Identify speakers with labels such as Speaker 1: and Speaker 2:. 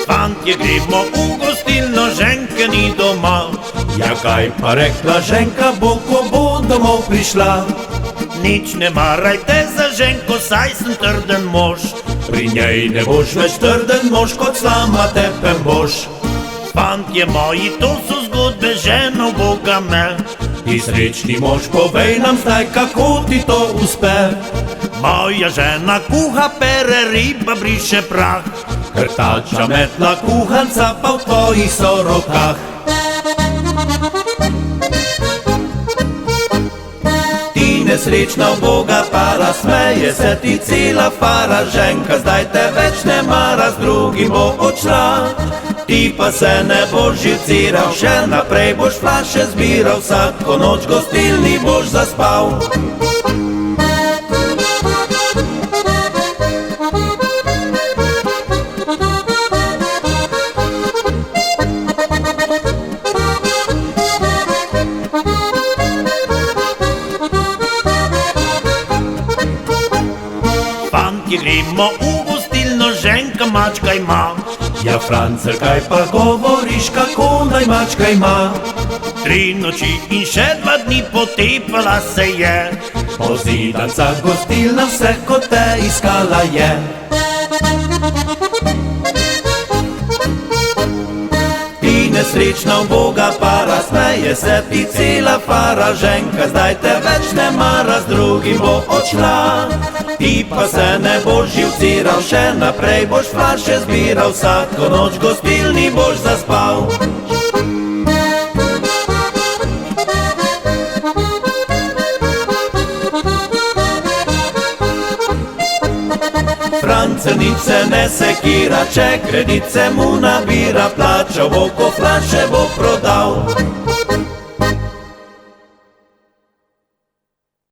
Speaker 1: Fantje, gremo v gostilno, ženke ni doma.
Speaker 2: Ja, kaj pa rekla ženka, bo ko bo domov prišla?
Speaker 1: Nič ne marajte za ženko, saj sem trden mož.
Speaker 2: Pri njej ne boš več trden mož, kot slama tepen boš.
Speaker 1: Fantje moji, to so zgodbe, ženo Boga me.
Speaker 2: Ti srečni mož, povej nam zdaj, kako ti to uspe.
Speaker 1: Moja žena kuha, pere, riba briše prah.
Speaker 2: Krtača, metla, kuhanca pa v tvojih so rokah. Ti nesrečna uboga para, smeje se ti cela fara. Ženka zdaj te več ne mara, z drugim bo odšla. Ti pa se ne boš živciral, še naprej boš flaše zbiral. Vsako noč v gostilni boš zaspal.
Speaker 1: Fantje, gremo v gostilno, ženka mačka ima.
Speaker 2: Ja, Francel, kaj pa govoriš, kako naj mačka ima?
Speaker 1: 3 noči in še 2 dni potepala se je.
Speaker 2: Pozidanca gostilna vse kot te iskala je. Ti nesrečna uboga para, smeje se ti cela fara. Ženka zdaj te več ne mara, z drugim bo odšla. Ti pa se ne boš živciral, še naprej boš flaše zbiral. Vsako noč v gostilni boš zaspal. Francel nič se ne sekira, če kredice mu nabira. Plačal bo, ko flaše bo prodal.